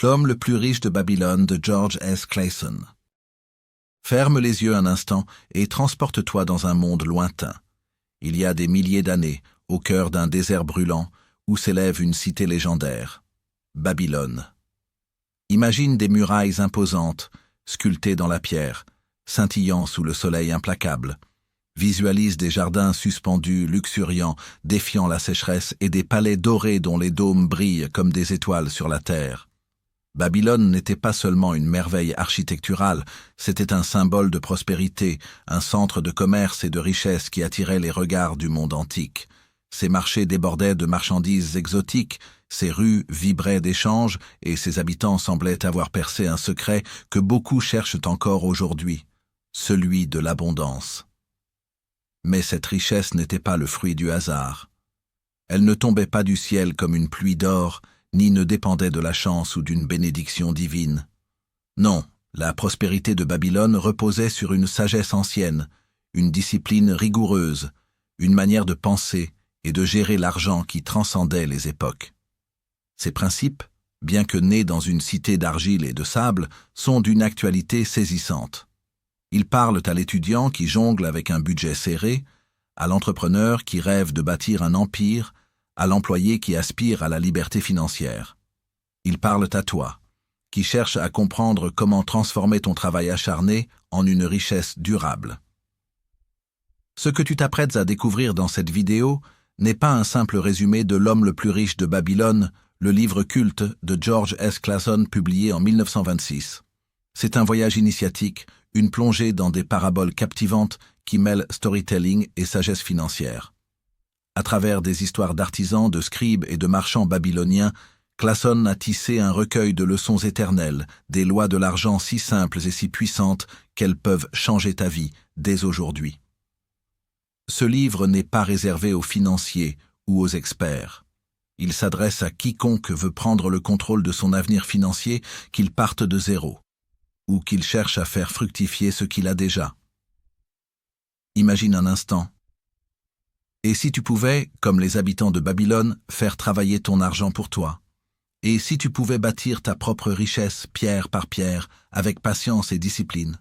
L'homme le plus riche de Babylone de George S. Clason. Ferme les yeux un instant et transporte-toi dans un monde lointain. Il y a des milliers d'années, au cœur d'un désert brûlant, où s'élève une cité légendaire. Babylone. Imagine des murailles imposantes, sculptées dans la pierre, scintillant sous le soleil implacable. Visualise des jardins suspendus, luxuriants, défiant la sécheresse, et des palais dorés dont les dômes brillent comme des étoiles sur la terre. Babylone n'était pas seulement une merveille architecturale, c'était un symbole de prospérité, un centre de commerce et de richesse qui attirait les regards du monde antique. Ses marchés débordaient de marchandises exotiques, ses rues vibraient d'échanges et ses habitants semblaient avoir percé un secret que beaucoup cherchent encore aujourd'hui, celui de l'abondance. Mais cette richesse n'était pas le fruit du hasard. Elle ne tombait pas du ciel comme une pluie d'or, ni ne dépendait de la chance ou d'une bénédiction divine. Non, la prospérité de Babylone reposait sur une sagesse ancienne, une discipline rigoureuse, une manière de penser et de gérer l'argent qui transcendait les époques. Ces principes, bien que nés dans une cité d'argile et de sable, sont d'une actualité saisissante. Ils parlent à l'étudiant qui jongle avec un budget serré, à l'entrepreneur qui rêve de bâtir un empire, à l'employé qui aspire à la liberté financière. Ils parlent à toi, qui cherche à comprendre comment transformer ton travail acharné en une richesse durable. Ce que tu t'apprêtes à découvrir dans cette vidéo n'est pas un simple résumé de L'homme le plus riche de Babylone, le livre culte de George S. Clason publié en 1926. C'est un voyage initiatique, une plongée dans des paraboles captivantes qui mêlent storytelling et sagesse financière. À travers des histoires d'artisans, de scribes et de marchands babyloniens, Clason a tissé un recueil de leçons éternelles, des lois de l'argent si simples et si puissantes qu'elles peuvent changer ta vie dès aujourd'hui. Ce livre n'est pas réservé aux financiers ou aux experts. Il s'adresse à quiconque veut prendre le contrôle de son avenir financier, qu'il parte de zéro, ou qu'il cherche à faire fructifier ce qu'il a déjà. Imagine un instant. Et si tu pouvais, comme les habitants de Babylone, faire travailler ton argent pour toi? Et si tu pouvais bâtir ta propre richesse pierre par pierre, avec patience et discipline?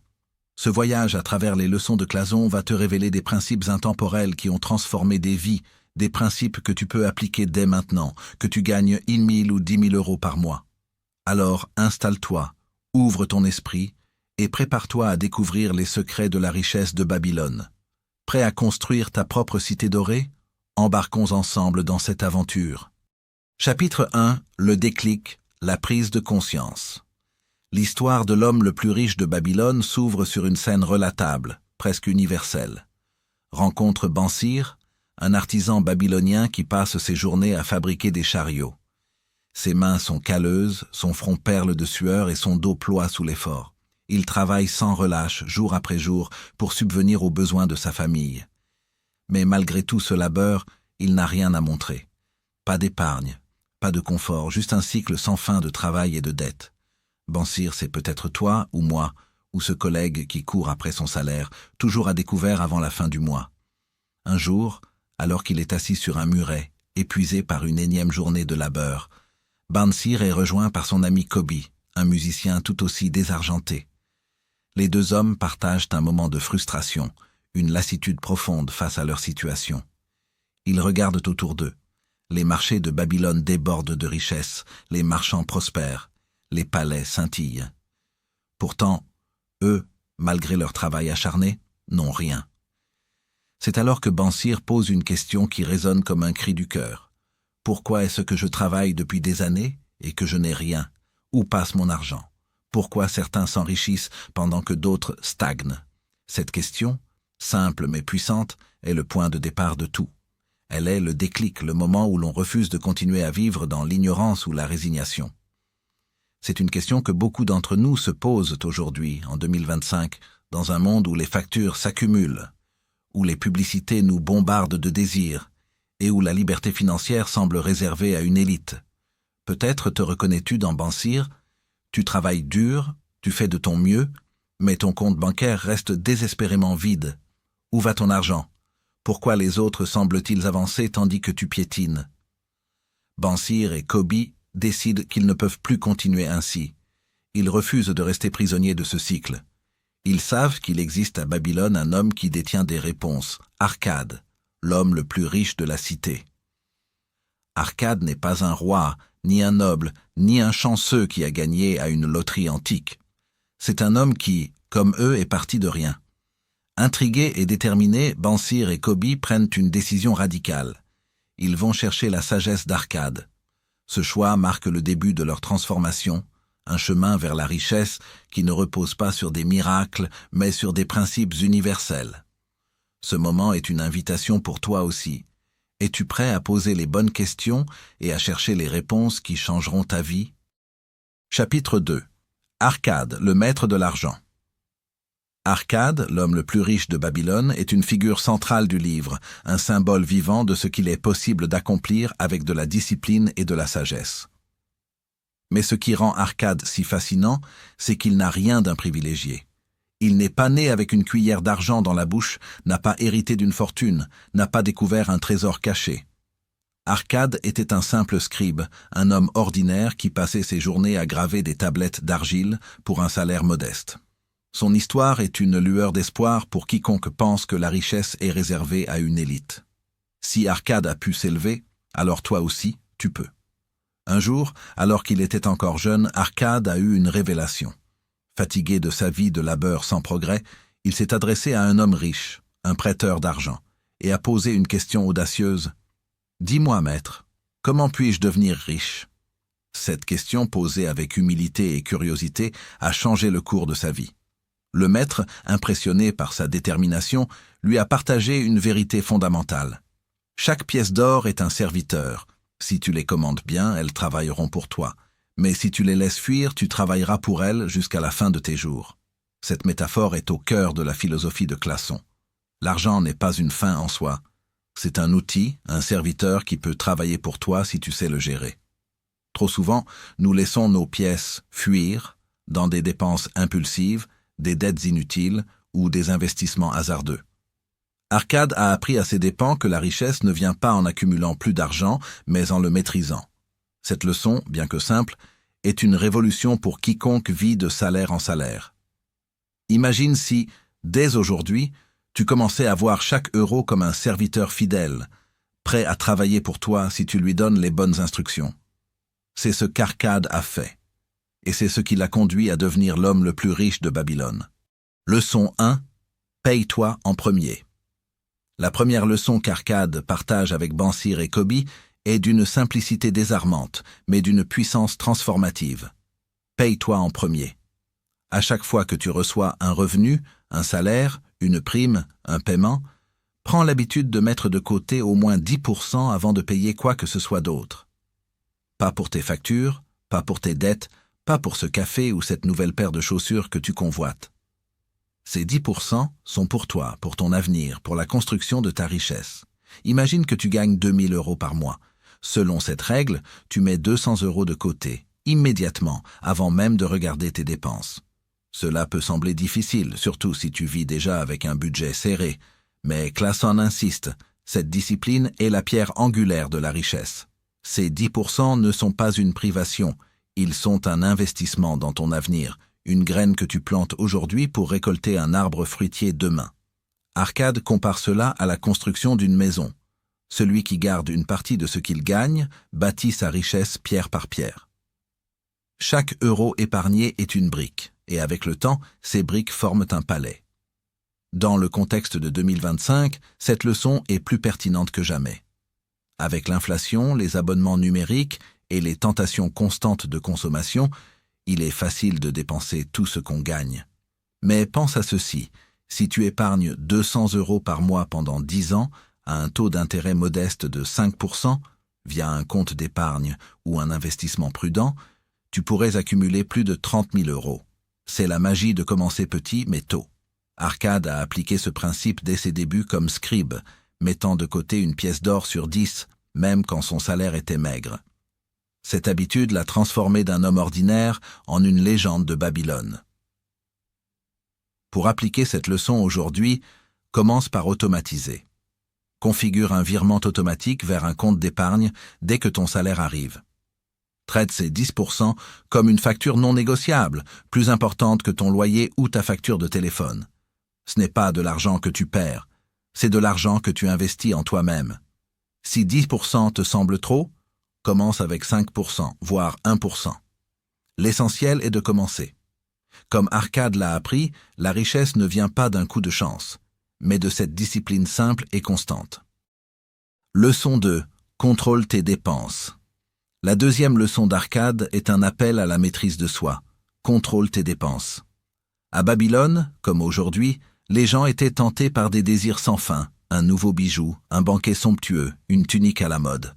Ce voyage à travers les leçons de Clason va te révéler des principes intemporels qui ont transformé des vies, des principes que tu peux appliquer dès maintenant, que tu gagnes 1 000 ou 10 000 euros par mois. Alors installe-toi, ouvre ton esprit et prépare-toi à découvrir les secrets de la richesse de Babylone. Prêt à construire ta propre cité dorée? Embarquons ensemble dans cette aventure. Chapitre 1. Le déclic, la prise de conscience. L'histoire de l'homme le plus riche de Babylone s'ouvre sur une scène relatable, presque universelle. Rencontre Bansir, un artisan babylonien qui passe ses journées à fabriquer des chariots. Ses mains sont calleuses, son front perle de sueur et son dos ploie sous l'effort. Il travaille sans relâche, jour après jour, pour subvenir aux besoins de sa famille. Mais malgré tout ce labeur, il n'a rien à montrer. Pas d'épargne, pas de confort, juste un cycle sans fin de travail et de dettes. Bansir, c'est peut-être toi ou moi, ou ce collègue qui court après son salaire, toujours à découvert avant la fin du mois. Un jour, alors qu'il est assis sur un muret, épuisé par une énième journée de labeur, Bansir est rejoint par son ami Kobi, un musicien tout aussi désargenté. Les deux hommes partagent un moment de frustration, une lassitude profonde face à leur situation. Ils regardent autour d'eux. Les marchés de Babylone débordent de richesses, les marchands prospèrent, les palais scintillent. Pourtant, eux, malgré leur travail acharné, n'ont rien. C'est alors que Bansir pose une question qui résonne comme un cri du cœur. Pourquoi est-ce que je travaille depuis des années et que je n'ai rien? Où passe mon argent? Pourquoi certains s'enrichissent pendant que d'autres stagnent? Cette question, simple mais puissante, est le point de départ de tout. Elle est le déclic, le moment où l'on refuse de continuer à vivre dans l'ignorance ou la résignation. C'est une question que beaucoup d'entre nous se posent aujourd'hui, en 2025, dans un monde où les factures s'accumulent, où les publicités nous bombardent de désirs, et où la liberté financière semble réservée à une élite. Peut-être te reconnais-tu dans Bansir? Tu travailles dur, tu fais de ton mieux, mais ton compte bancaire reste désespérément vide. Où va ton argent? Pourquoi les autres semblent-ils avancer tandis que tu piétines? Bansir et Kobi décident qu'ils ne peuvent plus continuer ainsi. Ils refusent de rester prisonniers de ce cycle. Ils savent qu'il existe à Babylone un homme qui détient des réponses, Arcade, l'homme le plus riche de la cité. Arcade n'est pas un roi, ni un noble, ni un chanceux qui a gagné à une loterie antique. C'est un homme qui, comme eux, est parti de rien. Intrigués et déterminés, Bansir et Koby prennent une décision radicale. Ils vont chercher la sagesse d'Arcade. Ce choix marque le début de leur transformation, un chemin vers la richesse qui ne repose pas sur des miracles, mais sur des principes universels. Ce moment est une invitation pour toi aussi. Es-tu prêt à poser les bonnes questions et à chercher les réponses qui changeront ta vie? Chapitre 2. Arcade, le maître de l'argent. Arcade, l'homme le plus riche de Babylone, est une figure centrale du livre, un symbole vivant de ce qu'il est possible d'accomplir avec de la discipline et de la sagesse. Mais ce qui rend Arcade si fascinant, c'est qu'il n'a rien d'un privilégié. Il n'est pas né avec une cuillère d'argent dans la bouche, n'a pas hérité d'une fortune, n'a pas découvert un trésor caché. Arcade était un simple scribe, un homme ordinaire qui passait ses journées à graver des tablettes d'argile pour un salaire modeste. Son histoire est une lueur d'espoir pour quiconque pense que la richesse est réservée à une élite. Si Arcade a pu s'élever, alors toi aussi, tu peux. Un jour, alors qu'il était encore jeune, Arcade a eu une révélation. Fatigué de sa vie de labeur sans progrès, il s'est adressé à un homme riche, un prêteur d'argent, et a posé une question audacieuse. « Dis-moi, maître, comment puis-je devenir riche ?» Cette question, posée avec humilité et curiosité, a changé le cours de sa vie. Le maître, impressionné par sa détermination, lui a partagé une vérité fondamentale. Chaque pièce d'or est un serviteur. Si tu les commandes bien, elles travailleront pour toi. Mais si tu les laisses fuir, tu travailleras pour elles jusqu'à la fin de tes jours. Cette métaphore est au cœur de la philosophie de Classon. L'argent n'est pas une fin en soi. C'est un outil, un serviteur qui peut travailler pour toi si tu sais le gérer. Trop souvent, nous laissons nos pièces fuir dans des dépenses impulsives, des dettes inutiles ou des investissements hasardeux. Arcade a appris à ses dépens que la richesse ne vient pas en accumulant plus d'argent, mais en le maîtrisant. Cette leçon, bien que simple, est une révolution pour quiconque vit de salaire en salaire. Imagine si, dès aujourd'hui, tu commençais à voir chaque euro comme un serviteur fidèle, prêt à travailler pour toi si tu lui donnes les bonnes instructions. C'est ce qu'Arcade a fait. Et c'est ce qui l'a conduit à devenir l'homme le plus riche de Babylone. Leçon 1. Paye-toi en premier. La première leçon qu'Arcade partage avec Bansir et Koby est d'une simplicité désarmante, mais d'une puissance transformative. Paye-toi en premier. À chaque fois que tu reçois un revenu, un salaire, une prime, un paiement, prends l'habitude de mettre de côté au moins 10% avant de payer quoi que ce soit d'autre. Pas pour tes factures, pas pour tes dettes, pas pour ce café ou cette nouvelle paire de chaussures que tu convoites. Ces 10% sont pour toi, pour ton avenir, pour la construction de ta richesse. Imagine que tu gagnes 2000 € par mois. Selon cette règle, tu mets 200 € de côté, immédiatement, avant même de regarder tes dépenses. Cela peut sembler difficile, surtout si tu vis déjà avec un budget serré. Mais Classon insiste, cette discipline est la pierre angulaire de la richesse. Ces 10% ne sont pas une privation, ils sont un investissement dans ton avenir, une graine que tu plantes aujourd'hui pour récolter un arbre fruitier demain. Arcade compare cela à la construction d'une maison. Celui qui garde une partie de ce qu'il gagne bâtit sa richesse pierre par pierre. Chaque euro épargné est une brique, et avec le temps, ces briques forment un palais. Dans le contexte de 2025, cette leçon est plus pertinente que jamais. Avec l'inflation, les abonnements numériques et les tentations constantes de consommation, il est facile de dépenser tout ce qu'on gagne. Mais pense à ceci, si tu épargnes 200 € par mois pendant 10 ans, à un taux d'intérêt modeste de 5%, via un compte d'épargne ou un investissement prudent, tu pourrais accumuler plus de 30 000 €. C'est la magie de commencer petit mais tôt. Arcade a appliqué ce principe dès ses débuts comme scribe, mettant de côté une pièce d'or sur 10, même quand son salaire était maigre. Cette habitude l'a transformé d'un homme ordinaire en une légende de Babylone. Pour appliquer cette leçon aujourd'hui, commence par automatiser. Configure un virement automatique vers un compte d'épargne dès que ton salaire arrive. Traite ces 10% comme une facture non négociable, plus importante que ton loyer ou ta facture de téléphone. Ce n'est pas de l'argent que tu perds, c'est de l'argent que tu investis en toi-même. Si 10% te semble trop, commence avec 5%, voire 1%. L'essentiel est de commencer. Comme Arcade l'a appris, la richesse ne vient pas d'un coup de chance, mais de cette discipline simple et constante. Leçon 2. Contrôle tes dépenses. La deuxième leçon d'Arcade est un appel à la maîtrise de soi. Contrôle tes dépenses. À Babylone, comme aujourd'hui, les gens étaient tentés par des désirs sans fin, un nouveau bijou, un banquet somptueux, une tunique à la mode.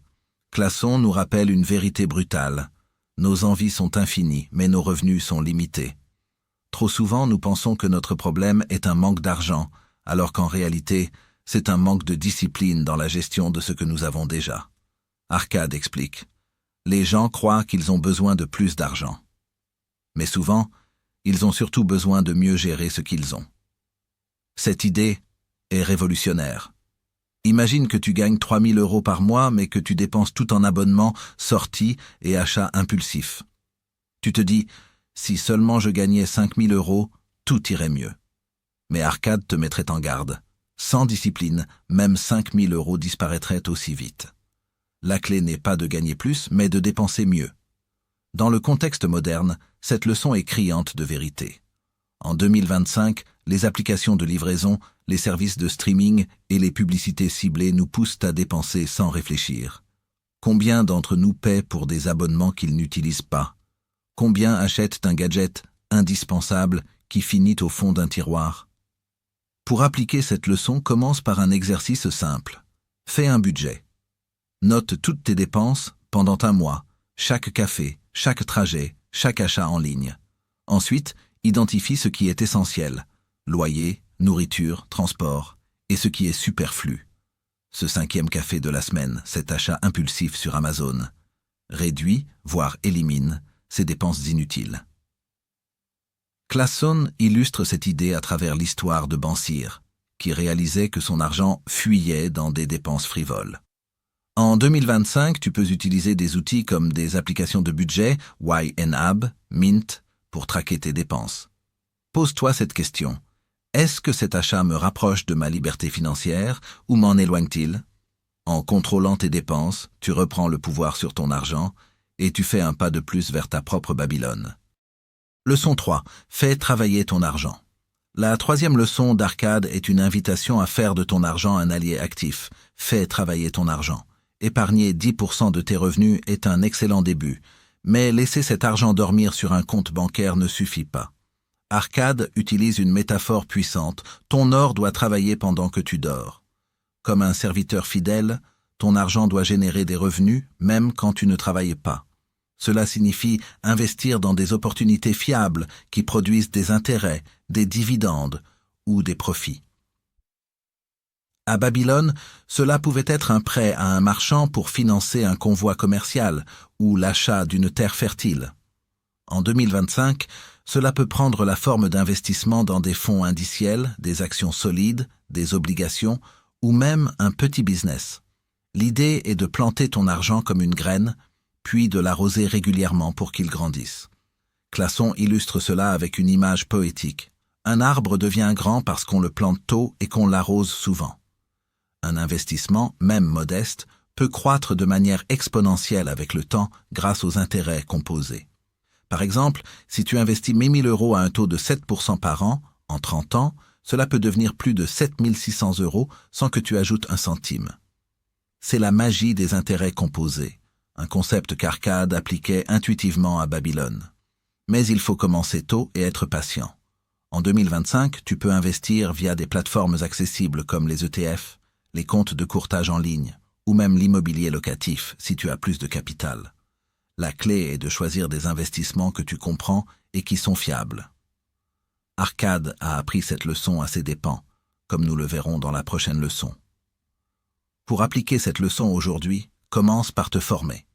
Classon nous rappelle une vérité brutale. Nos envies sont infinies, mais nos revenus sont limités. Trop souvent, nous pensons que notre problème est un manque d'argent, alors qu'en réalité, c'est un manque de discipline dans la gestion de ce que nous avons déjà. Arcade explique. Les gens croient qu'ils ont besoin de plus d'argent. Mais souvent, ils ont surtout besoin de mieux gérer ce qu'ils ont. Cette idée est révolutionnaire. Imagine que tu gagnes 3 000 € par mois, mais que tu dépenses tout en abonnements, sorties et achats impulsifs. Tu te dis, si seulement je gagnais 5 000 €, tout irait mieux. Mais Arcade te mettrait en garde. Sans discipline, même 5 000 € disparaîtraient aussi vite. La clé n'est pas de gagner plus, mais de dépenser mieux. Dans le contexte moderne, cette leçon est criante de vérité. En 2025, les applications de livraison, les services de streaming et les publicités ciblées nous poussent à dépenser sans réfléchir. Combien d'entre nous paient pour des abonnements qu'ils n'utilisent pas? Combien achètent un gadget indispensable qui finit au fond d'un tiroir? Pour appliquer cette leçon, commence par un exercice simple. Fais un budget. Note toutes tes dépenses pendant un mois, chaque café, chaque trajet, chaque achat en ligne. Ensuite, identifie ce qui est essentiel, loyer, nourriture, transport, et ce qui est superflu. Ce 5e café de la semaine, cet achat impulsif sur Amazon. Réduis, voire élimine, ces dépenses inutiles. Classon illustre cette idée à travers l'histoire de Bansir, qui réalisait que son argent fuyait dans des dépenses frivoles. En 2025, tu peux utiliser des outils comme des applications de budget, YNAB, Mint, pour traquer tes dépenses. Pose-toi cette question. Est-ce que cet achat me rapproche de ma liberté financière ou m'en éloigne-t-il? En contrôlant tes dépenses, tu reprends le pouvoir sur ton argent et tu fais un pas de plus vers ta propre Babylone. Leçon 3. Fais travailler ton argent. La 3e leçon d'Arcade est une invitation à faire de ton argent un allié actif. Fais travailler ton argent. Épargner 10% de tes revenus est un excellent début, mais laisser cet argent dormir sur un compte bancaire ne suffit pas. Arcade utilise une métaphore puissante. Ton or doit travailler pendant que tu dors. Comme un serviteur fidèle, ton argent doit générer des revenus même quand tu ne travailles pas. Cela signifie investir dans des opportunités fiables qui produisent des intérêts, des dividendes ou des profits. À Babylone, cela pouvait être un prêt à un marchand pour financer un convoi commercial ou l'achat d'une terre fertile. En 2025, cela peut prendre la forme d'investissements dans des fonds indiciels, des actions solides, des obligations ou même un petit business. L'idée est de planter ton argent comme une graine, puis de l'arroser régulièrement pour qu'il grandisse. Classon illustre cela avec une image poétique. Un arbre devient grand parce qu'on le plante tôt et qu'on l'arrose souvent. Un investissement, même modeste, peut croître de manière exponentielle avec le temps grâce aux intérêts composés. Par exemple, si tu investis 1 000 € à un taux de 7% par an, en 30 ans, cela peut devenir plus de 7 600 € sans que tu ajoutes un centime. C'est la magie des intérêts composés, un concept qu'Arcade appliquait intuitivement à Babylone. Mais il faut commencer tôt et être patient. En 2025, tu peux investir via des plateformes accessibles comme les ETF, les comptes de courtage en ligne, ou même l'immobilier locatif si tu as plus de capital. La clé est de choisir des investissements que tu comprends et qui sont fiables. Arcade a appris cette leçon à ses dépens, comme nous le verrons dans la prochaine leçon. Pour appliquer cette leçon aujourd'hui, commence par te former.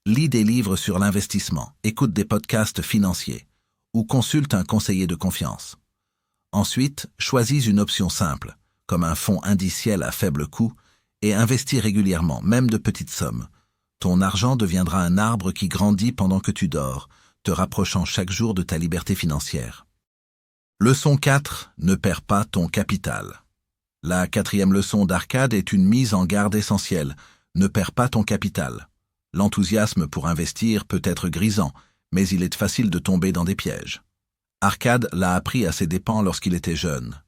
Lis des livres sur l'investissement, écoute des podcasts financiers ou consulte un conseiller de confiance. Ensuite, choisis une option simple, comme un fonds indiciel à faible coût, et investis régulièrement, même de petites sommes. Ton argent deviendra un arbre qui grandit pendant que tu dors, te rapprochant chaque jour de ta liberté financière. Leçon 4. Ne perds pas ton capital. La 4e leçon d'Arcade est une mise en garde essentielle. Ne perds pas ton capital. L'enthousiasme pour investir peut être grisant, mais il est facile de tomber dans des pièges. Arcade l'a appris à ses dépens lorsqu'il était jeune.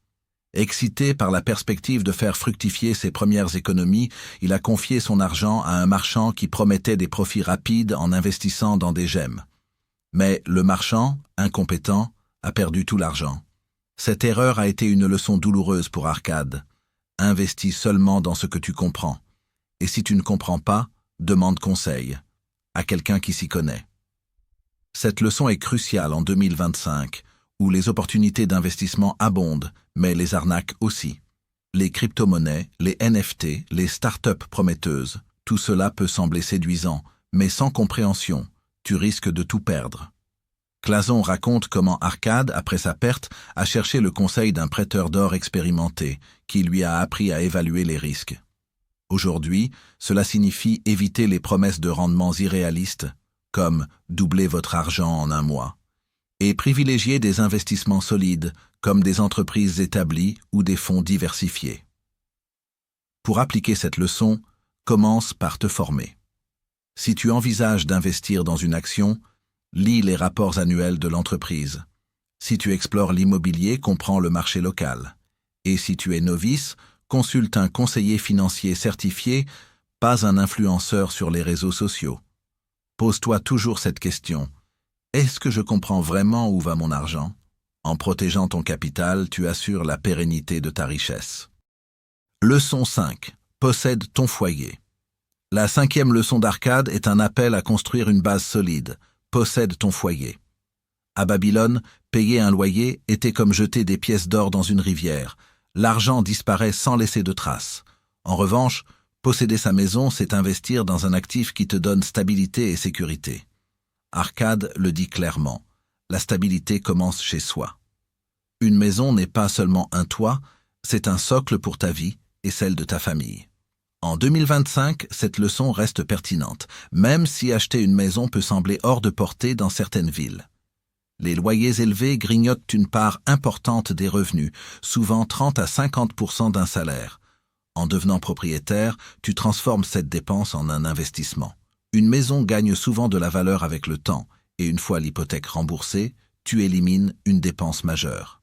Excité par la perspective de faire fructifier ses premières économies, il a confié son argent à un marchand qui promettait des profits rapides en investissant dans des gemmes. Mais le marchand, incompétent, a perdu tout l'argent. Cette erreur a été une leçon douloureuse pour Arcade. Investis seulement dans ce que tu comprends. Et si tu ne comprends pas, demande conseil à quelqu'un qui s'y connaît. Cette leçon est cruciale en 2025, où les opportunités d'investissement abondent, mais les arnaques aussi. Les crypto-monnaies, les NFT, les start-up prometteuses, tout cela peut sembler séduisant, mais sans compréhension, tu risques de tout perdre. Clason raconte comment Arcade, après sa perte, a cherché le conseil d'un prêteur d'or expérimenté, qui lui a appris à évaluer les risques. Aujourd'hui, cela signifie éviter les promesses de rendements irréalistes, comme doubler votre argent en un mois, et privilégier des investissements solides, comme des entreprises établies ou des fonds diversifiés. Pour appliquer cette leçon, commence par te former. Si tu envisages d'investir dans une action, lis les rapports annuels de l'entreprise. Si tu explores l'immobilier, comprends le marché local. Et si tu es novice, consulte un conseiller financier certifié, pas un influenceur sur les réseaux sociaux. Pose-toi toujours cette question. Est-ce que je comprends vraiment où va mon argent? En protégeant ton capital, tu assures la pérennité de ta richesse. Leçon 5. Possède ton foyer. La 5e leçon d'Arcade est un appel à construire une base solide. Possède ton foyer. À Babylone, payer un loyer était comme jeter des pièces d'or dans une rivière. L'argent disparaît sans laisser de traces. En revanche, posséder sa maison, c'est investir dans un actif qui te donne stabilité et sécurité. Arcade le dit clairement, la stabilité commence chez soi. Une maison n'est pas seulement un toit, c'est un socle pour ta vie et celle de ta famille. En 2025, cette leçon reste pertinente, même si acheter une maison peut sembler hors de portée dans certaines villes. Les loyers élevés grignotent une part importante des revenus, souvent 30 à 50% d'un salaire. En devenant propriétaire, tu transformes cette dépense en un investissement. Une maison gagne souvent de la valeur avec le temps, et une fois l'hypothèque remboursée, tu élimines une dépense majeure.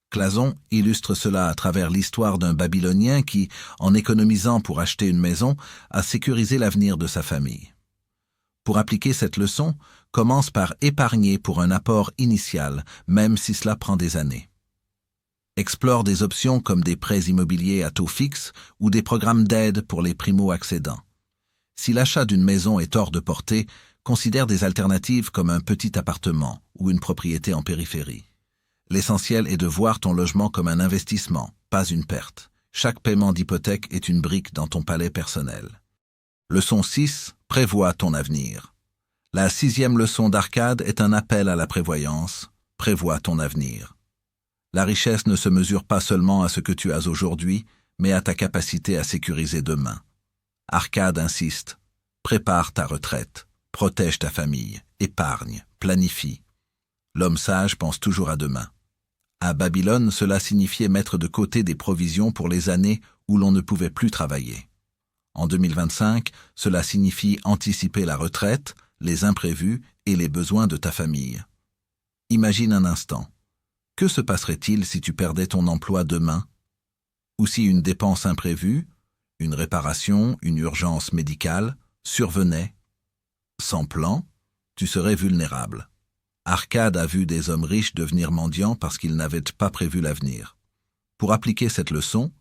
Clason illustre cela à travers l'histoire d'un Babylonien qui, en économisant pour acheter une maison, a sécurisé l'avenir de sa famille. Pour appliquer cette leçon, commence par épargner pour un apport initial, même si cela prend des années. Explore des options comme des prêts immobiliers à taux fixe ou des programmes d'aide pour les primo-accédants. Si l'achat d'une maison est hors de portée, considère des alternatives comme un petit appartement ou une propriété en périphérie. L'essentiel est de voir ton logement comme un investissement, pas une perte. Chaque paiement d'hypothèque est une brique dans ton palais personnel. Leçon 6. Prévois ton avenir. La 6e leçon d'Arcade est un appel à la prévoyance. Prévois ton avenir. La richesse ne se mesure pas seulement à ce que tu as aujourd'hui, mais à ta capacité à sécuriser demain. Arcade insiste. Prépare ta retraite. Protège ta famille. Épargne. Planifie. L'homme sage pense toujours à demain. À Babylone, cela signifiait mettre de côté des provisions pour les années où l'on ne pouvait plus travailler. En 2025, cela signifie anticiper la retraite, les imprévus et les besoins de ta famille. Imagine un instant. Que se passerait-il si tu perdais ton emploi demain? Ou si une dépense imprévue, une réparation, une urgence médicale, survenait? Sans plan, tu serais vulnérable. Arcade a vu des hommes riches devenir mendiants parce qu'ils n'avaient pas prévu l'avenir. Pour appliquer cette leçon,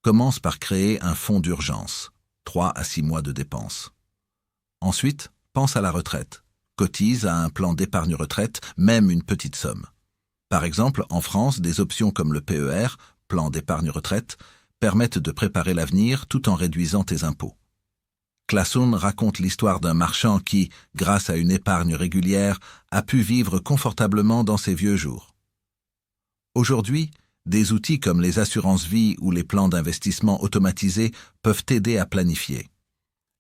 commence par créer un fonds d'urgence, 3 à 6 mois de dépenses. Ensuite, pense à la retraite. Cotise à un plan d'épargne retraite, même une petite somme. Par exemple, en France, des options comme le PER, plan d'épargne retraite, permettent de préparer l'avenir tout en réduisant tes impôts. Clason raconte l'histoire d'un marchand qui, grâce à une épargne régulière, a pu vivre confortablement dans ses vieux jours. Aujourd'hui, des outils comme les assurances-vie ou les plans d'investissement automatisés peuvent t'aider à planifier.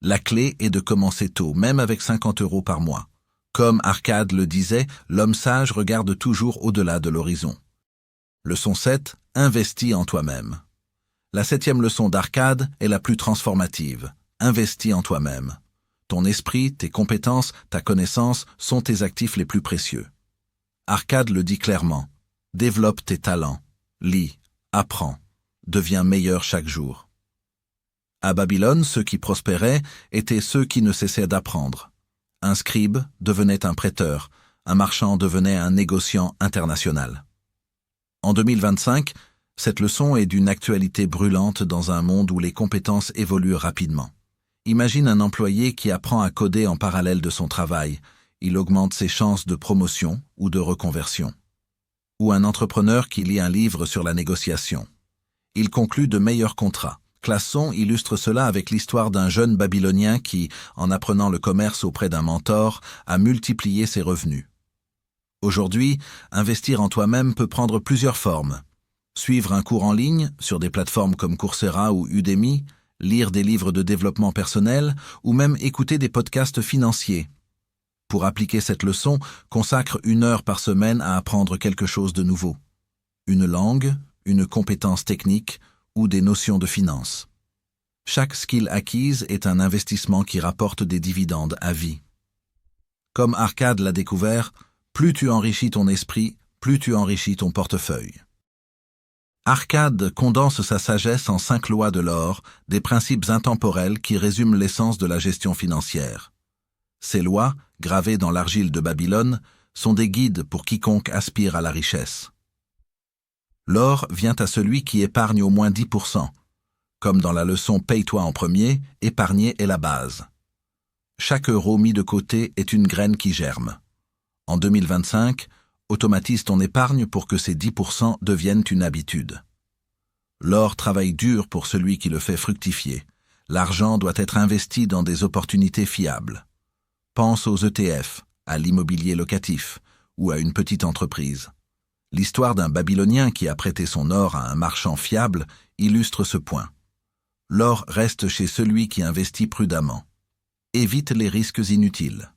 La clé est de commencer tôt, même avec 50 € par mois. Comme Arcade le disait, l'homme sage regarde toujours au-delà de l'horizon. Leçon 7. Investis en toi-même. La 7e leçon d'Arcade est la plus transformative. Investis en toi-même. Ton esprit, tes compétences, ta connaissance sont tes actifs les plus précieux. Arcade le dit clairement. Développe tes talents. Lis, apprends. Deviens meilleur chaque jour. À Babylone, ceux qui prospéraient étaient ceux qui ne cessaient d'apprendre. Un scribe devenait un prêteur, un marchand devenait un négociant international. En 2025, cette leçon est d'une actualité brûlante dans un monde où les compétences évoluent rapidement. Imagine un employé qui apprend à coder en parallèle de son travail. Il augmente ses chances de promotion ou de reconversion. Ou un entrepreneur qui lit un livre sur la négociation. Il conclut de meilleurs contrats. Classon illustre cela avec l'histoire d'un jeune Babylonien qui, en apprenant le commerce auprès d'un mentor, a multiplié ses revenus. Aujourd'hui, investir en toi-même peut prendre plusieurs formes. Suivre un cours en ligne, sur des plateformes comme Coursera ou Udemy, lire des livres de développement personnel ou même écouter des podcasts financiers. Pour appliquer cette leçon, consacre 1 heure par semaine à apprendre quelque chose de nouveau. Une langue, une compétence technique ou des notions de finance. Chaque skill acquise est un investissement qui rapporte des dividendes à vie. Comme Arcade l'a découvert, plus tu enrichis ton esprit, plus tu enrichis ton portefeuille. Arcade condense sa sagesse en 5 lois de l'or, des principes intemporels qui résument l'essence de la gestion financière. Ces lois, gravées dans l'argile de Babylone, sont des guides pour quiconque aspire à la richesse. L'or vient à celui qui épargne au moins 10%. Comme dans la leçon « Paye-toi en premier », épargner est la base. Chaque euro mis de côté est une graine qui germe. En 2025, automatise ton épargne pour que ces 10% deviennent une habitude. L'or travaille dur pour celui qui le fait fructifier. L'argent doit être investi dans des opportunités fiables. Pense aux ETF, à l'immobilier locatif ou à une petite entreprise. L'histoire d'un Babylonien qui a prêté son or à un marchand fiable illustre ce point. L'or reste chez celui qui investit prudemment. Évite les risques inutiles.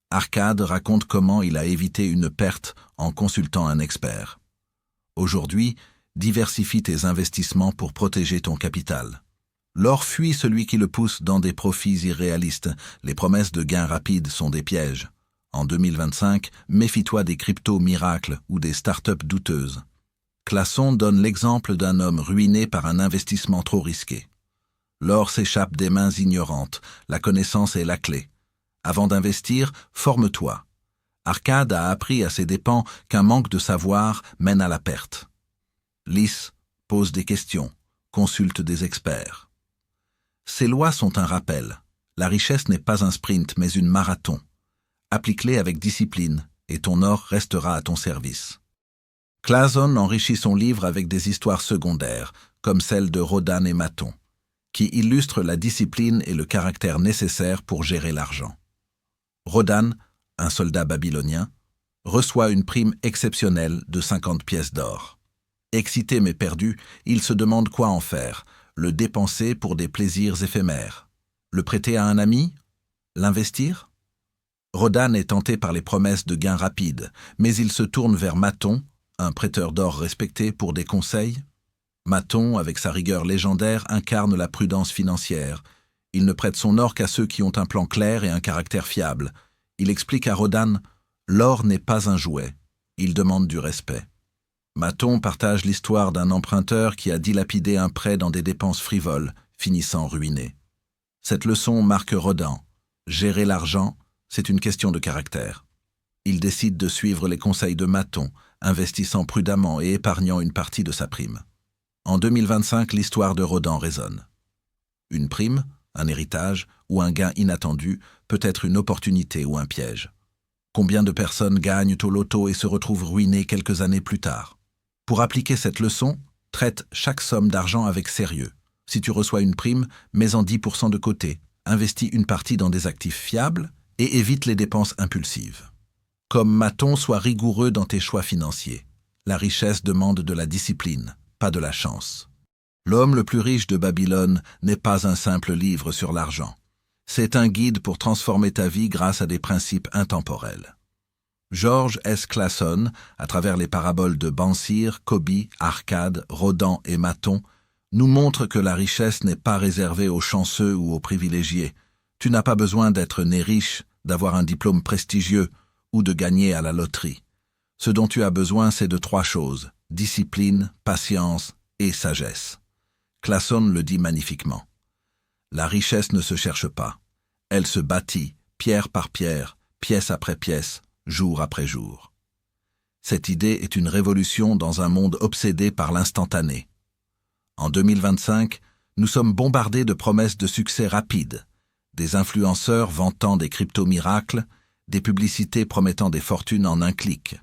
Arcade raconte comment il a évité une perte en consultant un expert. Aujourd'hui, diversifie tes investissements pour protéger ton capital. L'or fuit celui qui le pousse dans des profits irréalistes. Les promesses de gains rapides sont des pièges. En 2025, méfie-toi des cryptos miracles ou des startups douteuses. Classon donne l'exemple d'un homme ruiné par un investissement trop risqué. L'or s'échappe des mains ignorantes, la connaissance est la clé. Avant d'investir, forme-toi. Arcade a appris à ses dépens qu'un manque de savoir mène à la perte. Lis, pose des questions, consulte des experts. Ces lois sont un rappel. La richesse n'est pas un sprint, mais une marathon. Applique-les avec discipline, et ton or restera à ton service. Classon enrichit son livre avec des histoires secondaires, comme celle de Rodan et Maton, qui illustrent la discipline et le caractère nécessaire pour gérer l'argent. Rodan, un soldat babylonien, reçoit une prime exceptionnelle de 50 pièces d'or. Excité mais perdu, il se demande quoi en faire, le dépenser pour des plaisirs éphémères, le prêter à un ami, l'investir? Rodan est tenté par les promesses de gains rapides, mais il se tourne vers Maton, un prêteur d'or respecté, pour des conseils. Maton, avec sa rigueur légendaire, incarne la prudence financière. Il ne prête son or qu'à ceux qui ont un plan clair et un caractère fiable. Il explique à Rodan « L'or n'est pas un jouet, il demande du respect ». Maton partage l'histoire d'un emprunteur qui a dilapidé un prêt dans des dépenses frivoles, finissant ruiné. Cette leçon marque Rodan. Gérer l'argent, c'est une question de caractère. Il décide de suivre les conseils de Maton, investissant prudemment et épargnant une partie de sa prime. En 2025, l'histoire de Rodan résonne. Une prime, un héritage ou un gain inattendu peut être une opportunité ou un piège. Combien de personnes gagnent au loto et se retrouvent ruinées quelques années plus tard? Pour appliquer cette leçon, traite chaque somme d'argent avec sérieux. Si tu reçois une prime, mets-en 10% de côté, investis une partie dans des actifs fiables et évite les dépenses impulsives. Comme Maton, sois rigoureux dans tes choix financiers. La richesse demande de la discipline, pas de la chance. L'homme le plus riche de Babylone n'est pas un simple livre sur l'argent. C'est un guide pour transformer ta vie grâce à des principes intemporels. George S. Clason, à travers les paraboles de Bansir, Cobie, Arcade, Rodan et Maton, nous montre que la richesse n'est pas réservée aux chanceux ou aux privilégiés. Tu n'as pas besoin d'être né riche, d'avoir un diplôme prestigieux ou de gagner à la loterie. Ce dont tu as besoin, c'est de 3 choses: discipline, patience et sagesse. Clason le dit magnifiquement. La richesse ne se cherche pas. Elle se bâtit, pierre par pierre, pièce après pièce, jour après jour. Cette idée est une révolution dans un monde obsédé par l'instantané. En 2025, nous sommes bombardés de promesses de succès rapides, des influenceurs vantant des crypto-miracles, des publicités promettant des fortunes en un clic.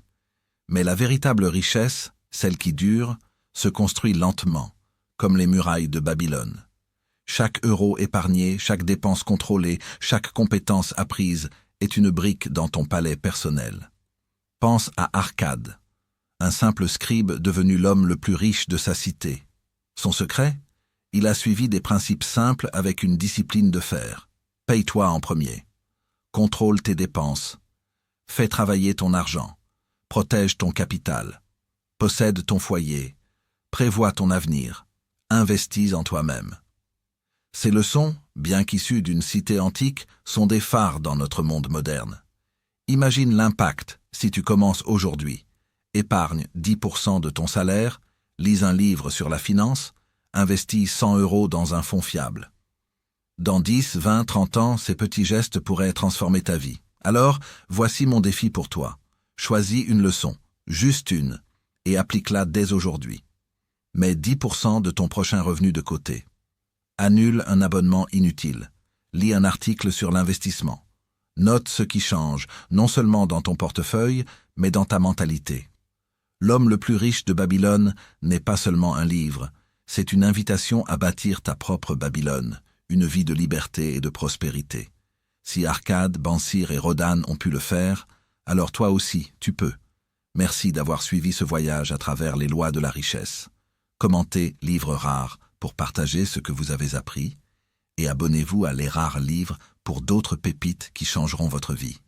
Mais la véritable richesse, celle qui dure, se construit lentement, comme les murailles de Babylone. Chaque euro épargné, chaque dépense contrôlée, chaque compétence apprise est une brique dans ton palais personnel. Pense à Arcade, un simple scribe devenu l'homme le plus riche de sa cité. Son secret? Il a suivi des principes simples avec une discipline de fer. Paye-toi en premier. Contrôle tes dépenses. Fais travailler ton argent. Protège ton capital. Possède ton foyer. Prévois ton avenir. Investis en toi-même. Ces leçons, bien qu'issues d'une cité antique, sont des phares dans notre monde moderne. Imagine l'impact si tu commences aujourd'hui. Épargne 10% de ton salaire, lis un livre sur la finance, investis 100 € dans un fonds fiable. Dans 10, 20, 30 ans, ces petits gestes pourraient transformer ta vie. Alors, voici mon défi pour toi. Choisis une leçon, juste une, et applique-la dès aujourd'hui. Mets 10% de ton prochain revenu de côté. Annule un abonnement inutile. Lis un article sur l'investissement. Note ce qui change, non seulement dans ton portefeuille, mais dans ta mentalité. L'homme le plus riche de Babylone n'est pas seulement un livre, c'est une invitation à bâtir ta propre Babylone, une vie de liberté et de prospérité. Si Arcade, Bansir et Rodan ont pu le faire, alors toi aussi, tu peux. Merci d'avoir suivi ce voyage à travers les lois de la richesse. Commentez Livres rares pour partager ce que vous avez appris et abonnez-vous à Les Rares Livres pour d'autres pépites qui changeront votre vie.